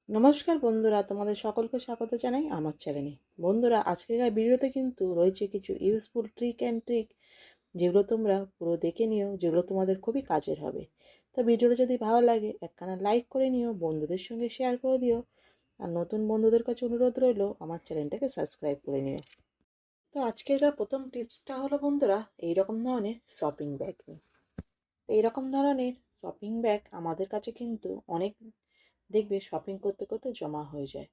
নমস্কার বন্ধুরা, তোমাদের সকলকে স্বাগত জানাই আমার চ্যানেলে। বন্ধুরা, আজকের ভিডিওতে কিন্তু রয়েছে কিছু ইউজফুল ট্রিক যেগুলো তোমরা পুরো দেখে নিও, যেগুলো তোমাদের খুবই কাজের হবে। তো ভিডিওটা যদি ভালো লাগে একখানা লাইক করে নিও, বন্ধুদের সঙ্গে শেয়ার করে দিও। আর নতুন বন্ধুদের কাছে অনুরোধ রইল আমার চ্যানেলটাকে সাবস্ক্রাইব করে নিও। তো আজকের প্রথম টিপসটা হলো বন্ধুরা, এইরকম ধরনের শপিং ব্যাগ নিয়ে। এইরকম ধরনের শপিং ব্যাগ আমাদের কাছে কিন্তু অনেক দেখবে শপিং করতে করতে জমা হয়ে যায়।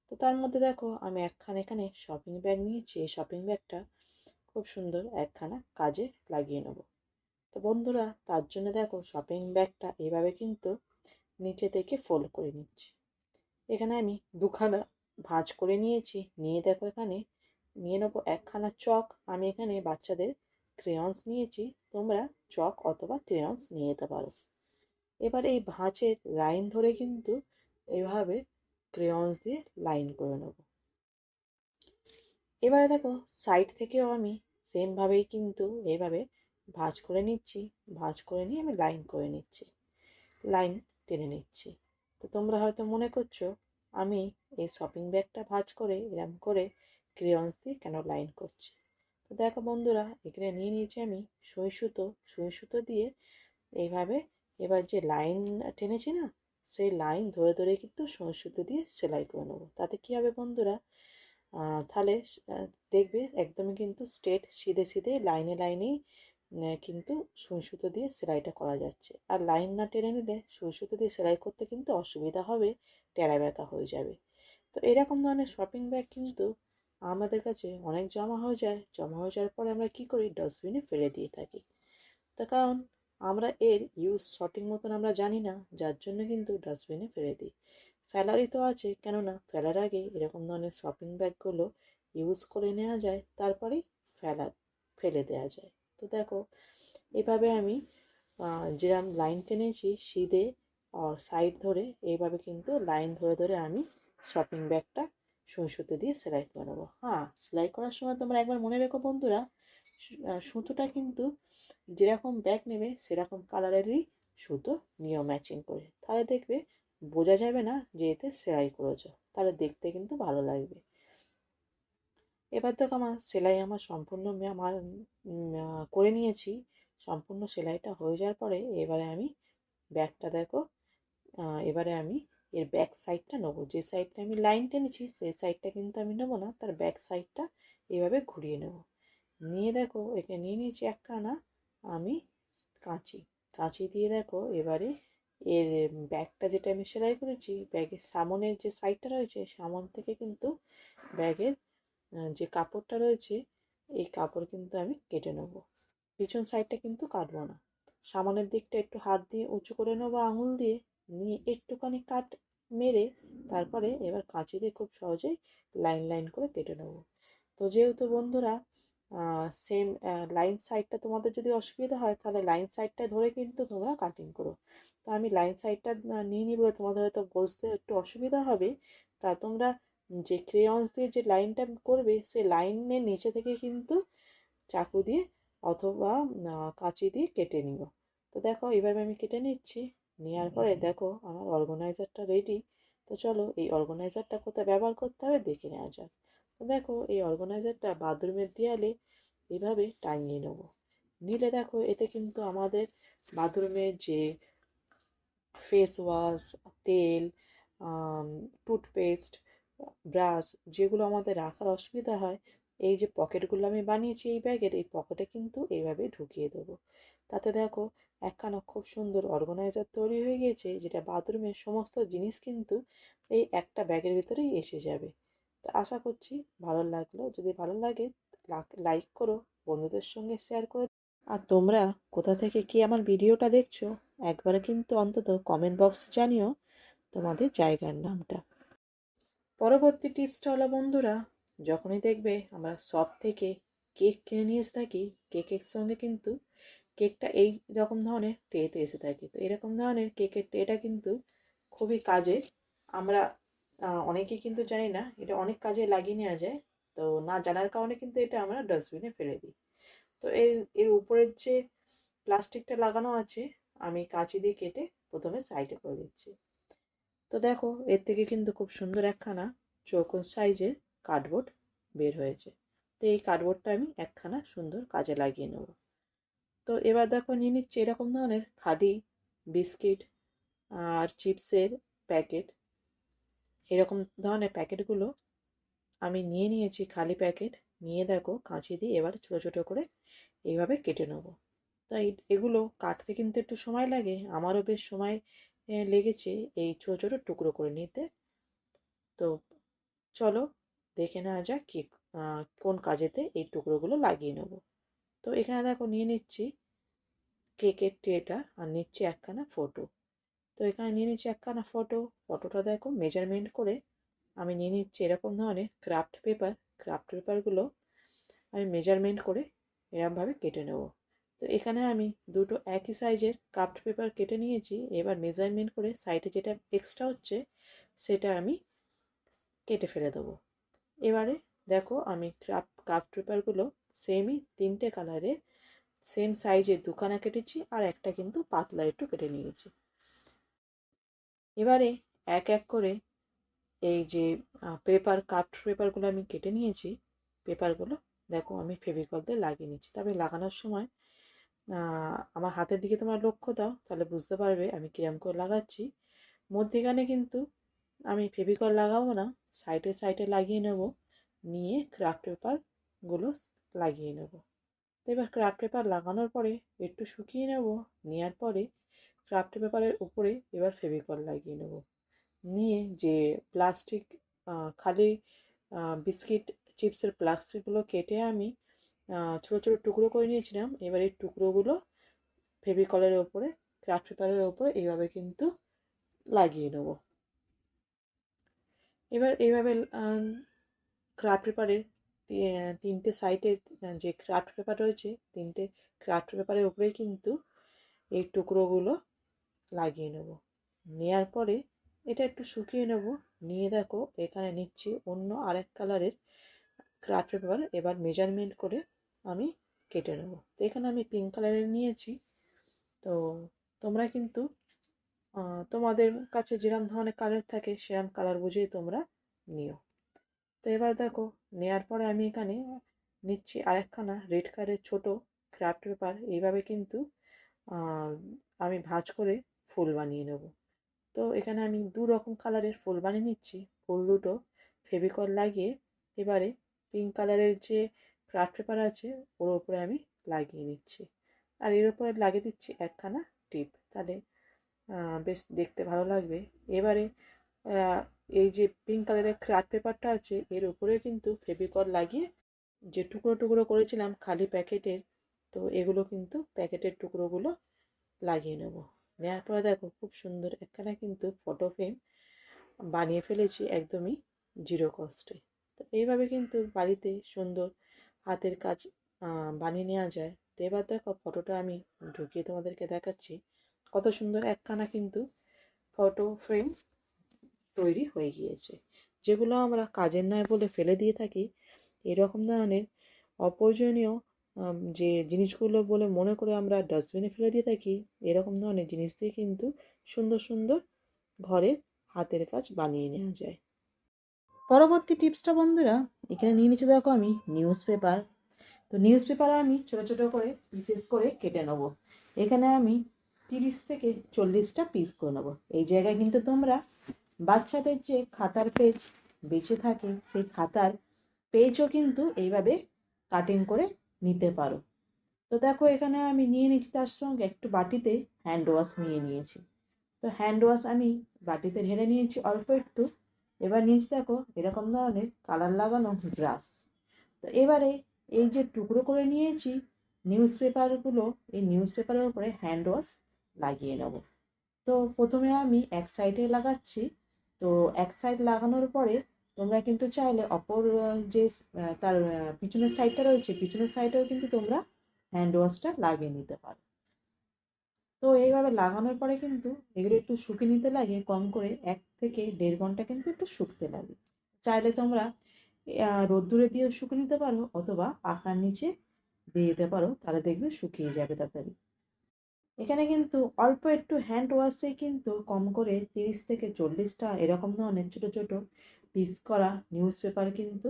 তো তার মধ্যে দেখো আমি একখানা এখানে শপিং ব্যাগ নিয়েছি। এই শপিং ব্যাগটা খুব সুন্দর একখানা কাজে লাগিয়ে নেব। তো বন্ধুরা, তার জন্য দেখো শপিং ব্যাগটা এইভাবে কিন্তু নিচে থেকে ফোল্ড করে নিচ্ছি। এখানে আমি দুখানা ভাঁজ করে নিয়েছি। নিয়ে দেখো এখানে নিয়ে নেবো একখানা চক। আমি এখানে বাচ্চাদের ক্রেয়ন্স নিয়েছি, তোমরা চক অথবা ক্রেয়ন্স নিয়ে যেতে পারো। এবার এই ভাঁজের লাইন ধরে কিন্তু এইভাবে ক্রেয়ন্স দিয়ে লাইন করে নেব। এবারে দেখো সাইড থেকেও আমি সেমভাবেই কিন্তু এইভাবে ভাঁজ করে নিচ্ছি। ভাঁজ করে নিয়ে আমি লাইন করে নিচ্ছি, লাইন টেনে নিচ্ছি। তো তোমরা হয়তো মনে করছো আমি এই শপিং ব্যাগটা ভাঁজ করে এরম করে ক্রেয়ন্স দিয়ে কেন লাইন করছি। তো দেখো বন্ধুরা, এখানে নিয়ে নিয়েছি আমি সুই সুতো দিয়ে এইভাবে এবার যে লাইন টেনেছি না, সেই লাইন ধরে ধরে কিন্তু সুই সুতো দিয়ে সেলাই করে নেবো। তাতে কী হবে বন্ধুরা, তাহলে দেখবে একদমই কিন্তু স্ট্রেট সিধে সিধে লাইনে লাইনেই কিন্তু সুই সুতো দিয়ে সেলাইটা করা যাচ্ছে। আর লাইন না টেনে নিলে সুই সুতো দিয়ে সেলাই করতে কিন্তু অসুবিধা হবে, টেরা বেঁকা হয়ে যাবে। তো এরকম ধরনের শপিং ব্যাগ কিন্তু আমাদের কাছে অনেক জমা হয়ে যায়। জমা হয়ে যাওয়ার পরে আমরা কী করি, ডাস্টবিনে ফেলে দিয়ে থাকি। তার কারণ আমরা এর ইউজ সঠিক মতন আমরা জানি না, যার জন্য কিন্তু ডাস্টবিনে ফেলে দিই। ফেলারই তো আছে, কেননা ফেলার আগে এরকম ধরনের শপিং ব্যাগগুলো ইউজ করে নেওয়া যায়, তারপরেই ফেলা ফেলে দেওয়া যায়। তো দেখো এভাবে আমি যেরকম লাইন টেনেছি সিধে আর সাইড ধরে, এইভাবে কিন্তু লাইন ধরে ধরে আমি শপিং ব্যাগটা সুই সুতো দিয়ে সেলাই করে নেবো। হ্যাঁ, সেলাই করার সময় তোমরা একবার মনে রেখো বন্ধুরা, সুতোটা কিন্তু যেরকম ব্যাগ নেবে সেরকম কালারেরই সুতো নিও ম্যাচিং করে। তাহলে দেখবে বোঝা যাবে না যে এতে সেলাই করেছো, তাহলে দেখতে কিন্তু ভালো লাগবে। এবার দেখো আমার সেলাই আমার সম্পূর্ণ আমার করে নিয়েছি। সম্পূর্ণ সেলাইটা হয়ে যাওয়ার পরে এবারে আমি ব্যাগটা দেখো, এবারে আমি এর ব্যাক সাইডটা নেবো। যে সাইডটা আমি লাইন টেনেছি সেই সাইডটা কিন্তু আমি নেবো না, তার ব্যাক সাইডটা এইভাবে ঘুরিয়ে নেব। নিয়ে দেখো এখানে নিয়ে নিয়েছি একখানা আমি কাঁচি। কাঁচি দিয়ে দেখো এবারে এর ব্যাগটা যেটা আমি সেলাই করেছি, ব্যাগের সামনের যে সাইডটা রয়েছে সামন থেকে কিন্তু ব্যাগের যে কাপড়টা রয়েছে এই কাপড় কিন্তু আমি কেটে নেবো। পিছন সাইডটা কিন্তু কাটবো না। সামনের দিকটা একটু হাত দিয়ে উঁচু করে নেবো আঙুল দিয়ে, নিয়ে একটুখানি কাট মেরে তারপরে এবার কাঁচি দিয়ে খুব সহজেই লাইন লাইন করে কেটে নেবো। তো যেহেতু বন্ধুরা সেম লাইন সাইডটা তোমাদের যদি অসুবিধা হয় তাহলে লাইন সাইডটা ধরে কিন্তু তোমরা কাটিং করো। তো আমি লাইন সাইডটা নিয়ে নিই বলে তোমাদের হয়তো বুঝতে একটু অসুবিধা হবে। তা তোমরা যে ক্রেয়ন্স দিয়ে যে লাইনটা করবে সেই লাইনের নিচে থেকে কিন্তু চাকু দিয়ে অথবা কাঁচি দিয়ে কেটে নিও। তো দেখো এইভাবে আমি কেটে নিচ্ছি। নেওয়ার পরে দেখো আমার অর্গানাইজারটা রেডি। তো চলো এই অর্গানাইজারটা কোথায় ব্যবহার করতে হবে দেখে নেওয়া যাক। তো দেখো এই অর্গানাইজারটা বাথরুমের দেয়ালে এইভাবে টাঙিয়ে নেব। নিলে দেখো এতে কিন্তু আমাদের বাথরুমের যে ফেস ওয়াশ, তেল, টুথপেস্ট, ব্রাশ যেগুলো আমাদের রাখার অসুবিধা হয়, এই যে পকেটগুলো আমি বানিয়েছি এই ব্যাগের, এই পকেটে কিন্তু এইভাবে ঢুকিয়ে দেবো। তাতে দেখো একখানা খুব সুন্দর অর্গানাইজার তৈরি হয়ে গিয়েছে, যেটা বাথরুমের সমস্ত জিনিস কিন্তু এই একটা ব্যাগের ভিতরেই এসে যাবে। তো আশা করছি ভালো লাগলো। যদি ভালো লাগে লাইক করো, বন্ধুদের সঙ্গে শেয়ার করো। আর তোমরা কোথা থেকে কি আমার ভিডিওটা দেখছো একবারে কিন্তু অন্তত কমেন্ট বক্সে জানিও তোমাদের জায়গার নামটা। পরবর্তী টিপসটা হলো বন্ধুরা, যখনই দেখবে আমরা শপ থেকে কেক কিনে নিয়ে এসে থাকি, কেকের সঙ্গে কিন্তু কেকটা এই রকম ধরনের ট্রেতে এসে থাকে। তো এরকম ধরনের কেকের ট্রেটা কিন্তু খুবই কাজে। আমরা অনেকেই কিন্তু জানি না এটা অনেক কাজে লাগিয়ে নেওয়া যায়। তো না জানার কারণে কিন্তু এটা আমরা ডাস্টবিনে ফেলে দিই। তো এর এর উপরের যে প্লাস্টিকটা লাগানো আছে আমি কাঁচি দিয়ে কেটে প্রথমে সাইডে করে দিচ্ছি। তো দেখো এর থেকে কিন্তু খুব সুন্দর একখানা চৌকোন সাইজের কার্ডবোর্ড বের হয়েছে। তো এই কার্ডবোর্ডটা আমি একখানা সুন্দর কাজে লাগিয়ে নেব। তো এবার দেখো নিয়ে নিচ্ছি এরকম ধরনের খালি বিস্কিট আর চিপসের প্যাকেট। এরকম ধরনের প্যাকেটগুলো আমি নিয়ে নিয়েছি, খালি প্যাকেট নিয়ে দেখো কাঁচি দিয়ে এবার ছোটো ছোটো করে এইভাবে কেটে নেব। তাই এগুলো কাটতে কিন্তু একটু সময় লাগে, আমারও বেশ সময় লেগেছে এই ছোটো ছোটো টুকরো করে নিতে। তো চলো দেখে নেওয়া যাক কি কোন কাজেতে এই টুকরোগুলো লাগিয়ে নেব। তো এখানে দেখো নিয়ে নিচ্ছি কেকের ট্রেটা আর নিচ্ছি একখানা ফটো। তো এখানে নিয়ে নিচ্ছি একখানা ফটোটা দেখো মেজারমেন্ট করে আমি নিয়ে নিচ্ছি এরকম ধরনের ক্রাফট পেপারগুলো আমি মেজারমেন্ট করে এরকমভাবে কেটে নেব। তো এখানে আমি দুটো একই সাইজের ক্রাফট পেপার কেটে নিয়েছি। এবার মেজারমেন্ট করে সাইডে যেটা এক্সট্রা হচ্ছে সেটা আমি কেটে ফেলে দেবো। এবারে দেখো আমি ক্রাফট পেপারগুলো সেমই 3টে কালারের সেম সাইজের দুখানা কেটেছি, আর একটা কিন্তু পাতলা একটু কেটে নিয়েছি। এবারে এক এক করে এই যে ক্রাফট পেপারগুলো আমি কেটে নিয়েছি, পেপারগুলো দেখো আমি ফেভিকল দিয়ে লাগিয়ে নিচ্ছি। তবে লাগানোর সময় আমার হাতের দিকে তোমরা লক্ষ্য দাও, তাহলে বুঝতে পারবে আমি কিরম করে লাগাচ্ছি। মধ্যেখানে কিন্তু আমি ফেভিকল লাগাবো না, সাইডে সাইডে লাগিয়ে নেব, নিয়ে ক্রাফট পেপারগুলো লাগিয়ে নেব। তো এবার ক্রাফট পেপার লাগানোর পরে একটু শুকিয়ে নেব, নেওয়ার পরে ক্রাফট পেপারের উপরে এবার ফেভিকল লাগিয়ে নেব। নিয়ে যে প্লাস্টিক খালি বিস্কিট চিপসের প্লাস্টিকগুলো কেটে আমি ছোটো ছোটো টুকরো করে নিয়েছিলাম, এবার এই টুকরোগুলো ফেভিকলের ওপরে ক্রাফট পেপারের ওপরে এইভাবে কিন্তু লাগিয়ে নেব। এবার এইভাবে ক্রাফট পেপারের 3টে সাইডের যে ক্রাফট পেপার রয়েছে 3টে ক্রাফট পেপারের উপরেই কিন্তু এই টুকরোগুলো লাগিয়ে নেব। নেওয়ার পরে এটা একটু শুকিয়ে নেব, নিয়ে দেখো এখানে নিচ্ছি অন্য আরেক কালারের ক্রাফট পেপার। এবার মেজারমেন্ট করে আমি কেটে নেব। তো এখানে আমি পিঙ্ক কালারের নিয়েছি। তো তোমরা কিন্তু তোমাদের কাছে যেরকম ধরনের কালার থাকে সেরকম কালার বুঝেই তোমরা নিও। তো এবার দেখো নেওয়ার পরে আমি এখানে নিচ্ছি আরেকখানা রেড কালারের ছোটো ক্রাফট পেপার। এইভাবে কিন্তু আমি ভাঁজ করে ফুল বানিয়ে নেব। তো এখানে আমি 2 রকম কালারের ফুল বানিয়ে নিচ্ছি। ফুল দুটো ফেভিকল লাগিয়ে এবারে পিঙ্ক কালারের যে ক্রাফট পেপার আছে ওর উপরে আমি লাগিয়ে নিচ্ছি, আর এর উপরে লাগিয়ে দিচ্ছি একখানা টিপ, তাহলে বেশ দেখতে ভালো লাগবে। এবারে এই যে পিঙ্ক কালারের ক্রাফট পেপারটা আছে এর উপরে কিন্তু ফেভিকল লাগিয়ে যে টুকরো টুকরো করেছিলাম খালি প্যাকেটের, তো এগুলো কিন্তু প্যাকেটের টুকরোগুলো লাগিয়ে নেব। নেওয়ার পরে দেখো খুব সুন্দর একখানা কিন্তু ফটো ফ্রেম বানিয়ে ফেলেছি একদমই জিরো কস্টে। তো এইভাবে কিন্তু বাড়িতে সুন্দর হাতের কাজ বানিয়ে নেওয়া যায়। তো এবার দেখো ফটোটা আমি ঢুকিয়ে তোমাদেরকে দেখাচ্ছি, কত সুন্দর একখানা কিন্তু ফটো ফ্রেম তৈরি হয়ে গিয়েছে। যেগুলো আমরা কাজের নয় বলে ফেলে দিয়ে থাকি, এরকম ধরনের অপ্রয়োজনীয় যে জিনিসগুলো বলে মনে করে আমরা ডাস্টবিনে ফেলে দিয়ে থাকি, এরকম ধরনের জিনিস দিয়ে কিন্তু সুন্দর সুন্দর ঘরের হাতের কাজ বানিয়ে নেওয়া যায়। পরবর্তী টিপসটা বন্ধুরা এখানে নিয়ে নিচে দেখো আমি নিউজ পেপার। তো নিউজ পেপার আমি ছোটো ছোটো করে পিসেস করে কেটে নেবো। এখানে আমি 30 থেকে 40টা পিস করে নেবো। এই জায়গায় কিন্তু তোমরা বাচ্চাদের যে খাতার পেজ বেঁচে থাকে সেই খাতার পেজও কিন্তু এইভাবে কাটিং করে নিতে পারো। তো দেখো এখানে আমি নিয়ে নিচ্ছি তার সঙ্গে একটু বাটিতে হ্যান্ড ওয়াশ নিয়ে নিয়েছি। তো হ্যান্ড ওয়াশ আমি বাটিতে ঢেলে নিয়েছি অল্প একটু। এবার নিয়েছি দেখো এরকম ধরনের কালার লাগানো ব্রাশ। তো এবারে এই যে টুকরো করে নিয়েছি নিউজ পেপারগুলো, এই নিউজ পেপারের উপরে হ্যান্ড ওয়াশ লাগিয়ে নেব। তো প্রথমে আমি এক সাইডে লাগাচ্ছি। তো এক সাইড লাগানোর পরে তোমরা কিন্তু চাইলে অপর যে তার পিছনের সাইডটা রয়েছে পিছনের সাইডেও কিন্তু তোমরা হ্যান্ড ওয়াশটা লাগিয়ে নিতে পারো। তো এইভাবে লাগানোর পরে কিন্তু এগুলো একটু শুকিয়ে নিতে লাগে কম করে 1 থেকে 1.5 ঘন্টা কিন্তু একটু শুকতে লাগে। চাইলে তোমরা রোদ্দুরে দিয়েও শুকিয়ে নিতে পারো অথবা পাখার নিচে দিয়ে দিতে পারো, তাহলে দেখবে শুকিয়ে যাবে তাড়াতাড়ি। এখানে কিন্তু অল্প একটু হ্যান্ড ওয়াশে কিন্তু কম করে 30 থেকে 40টা এরকম ধরনের ছোটো ছোটো পিস করা নিউজ পেপার কিন্তু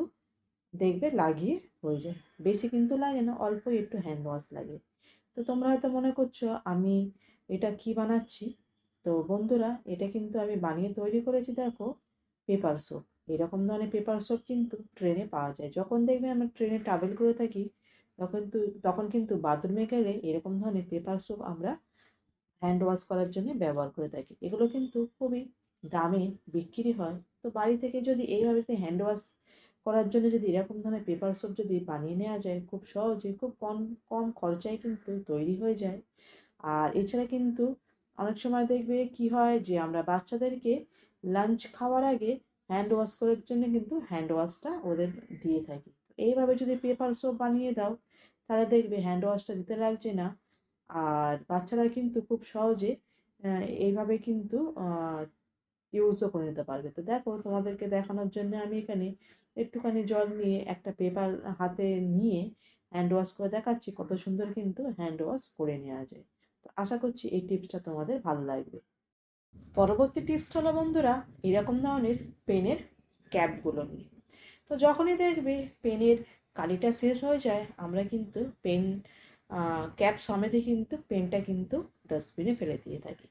দেখবে লাগিয়ে হয়ে যায়। বেশি কিন্তু লাগে না, অল্প একটু হ্যান্ড ওয়াশ লাগে। তো তোমরা হয়তো মনে করছো আমি এটা কি বানাচ্ছি। তো বন্ধুরা, এটা কিন্তু আমি বানিয়ে তৈরি করেছি, দেখো, পেপার সোপ। এরকম ধরনের পেপার সোপ কিন্তু ট্রেনে পাওয়া যায়। যখন দেখবে আমরা ট্রেনে ট্রাভেল করে থাকি, তখন কিন্তু বাথরুমে গেলে এরকম ধরনের পেপার সোপ আমরা হ্যান্ড ওয়াশ করার জন্য ব্যবহার করে থাকি। এগুলো কিন্তু খুবই দামে বিক্রি হয়। তো বাড়ি থেকে যদি এইভাবে হ্যান্ড ওয়াশ করার জন্য যদি এরকম ধরনের পেপার সোপ যদি বানিয়ে নেওয়া যায় খুব সহজে, খুব কম কম খরচায় কিন্তু তৈরি হয়ে যায়। আর এছাড়া কিন্তু অনেক সময় দেখবে কি হয় যে আমরা বাচ্চাদেরকে লাঞ্চ খাওয়ার আগে হ্যান্ড ওয়াশ করার জন্য কিন্তু হ্যান্ড ওয়াশটা ওদের দিয়ে থাকি। এইভাবে যদি পেপার সোপ বানিয়ে দাও, তাহলে দেখবে হ্যান্ড ওয়াশটা দিতে লাগছে না। আর বাচ্চারা কিন্তু খুব সহজে এইভাবে কিন্তু ইউজও করে নিতে পারবে। তো দেখো, তোমাদেরকে দেখানোর জন্য আমি এখানে একটুখানি জল নিয়ে একটা পেপার হাতে নিয়ে হ্যান্ড ওয়াশ করে দেখাচ্ছি কত সুন্দর কিন্তু হ্যান্ড ওয়াশ করে নেওয়া যায়। তো আশা করছি এই টিপসটা তোমাদের ভালো লাগবে। পরবর্তী টিপসটা হলো বন্ধুরা, এরকম ধরনের পেনের ক্যাপগুলো নিয়ে। তো যখনই দেখবে পেনের কালিটা শেষ হয়ে যায়, আমরা কিন্তু পেন ক্যাপ সমেতই কিন্তু পেনটা কিন্তু ডাস্টবিনে ফেলে দিয়ে থাকি।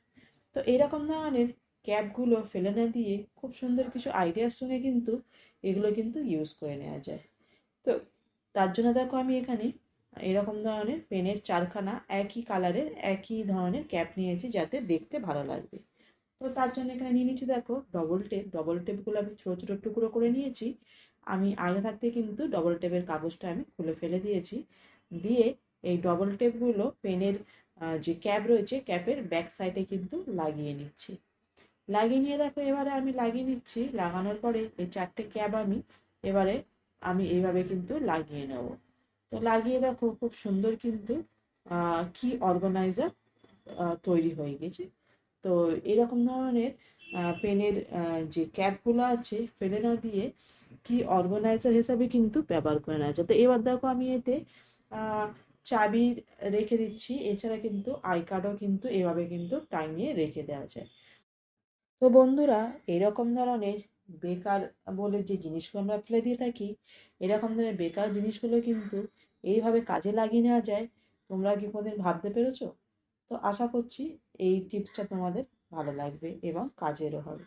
তো এইরকম ধরনের ক্যাপগুলো ফেলে না দিয়ে খুব সুন্দর কিছু আইডিয়ার সঙ্গে কিন্তু এগুলো কিন্তু ইউজ করে নেওয়া যায়। তো তার জন্য দেখো আমি এখানে এরকম ধরনের পেনের চারখানা একই কালারের একই ধরনের ক্যাপ নিয়েছি, যাতে দেখতে ভালো লাগবে। তো তার জন্য এখানে নিয়ে নিচ্ছি, দেখো, ডবল টেপগুলো আমি ছোটো ছোটো টুকরো করে নিয়েছি। আমি আগে থাকতে কিন্তু ডবল টেপের কাগজটা আমি খুলে ফেলে দিয়েছি। দিয়ে এই ডবল টেপগুলো পেনের যে ক্যাপ রয়েছে ক্যাপের ব্যাক সাইডে কিন্তু লাগিয়ে নিচ্ছি। লাগিয়ে নিয়ে দেখো, এবারে আমি লাগিয়ে নিচ্ছি। লাগানোর পরে এই 4টে ক্যাপ এবারে আমি এইভাবে কিন্তু লাগিয়ে নেব। তো লাগিয়ে দেখো খুব সুন্দর কিন্তু কি অর্গানাইজার তৈরি হয়ে গেছে। তো এরকম ধরনের পেনের যে ক্যাপগুলো আছে ফেলে না দিয়ে কি অর্গানাইজার হিসাবে কিন্তু ব্যবহার করে নেওয়া যায়। তো এবার দেখো আমি এতে আহ, চাবি রেখে দিচ্ছি। এছাড়া কিন্তু আই কার্ডও কিন্তু এভাবে কিন্তু টাঙিয়ে রেখে দেওয়া যায়। তো বন্ধুরা, এরকম ধরনের বেকার বলে যে জিনিসগুলো আমরা ফেলে দিয়ে থাকি, এরকম ধরনের বেকার জিনিসগুলো কিন্তু এইভাবে কাজে লাগিয়ে নেওয়া যায়। তোমরা কি কোনোদিন ভাবতে পেরেছো? তো আশা করছি এই টিপসটা তোমাদের ভালো লাগবে এবং কাজেরও হবে।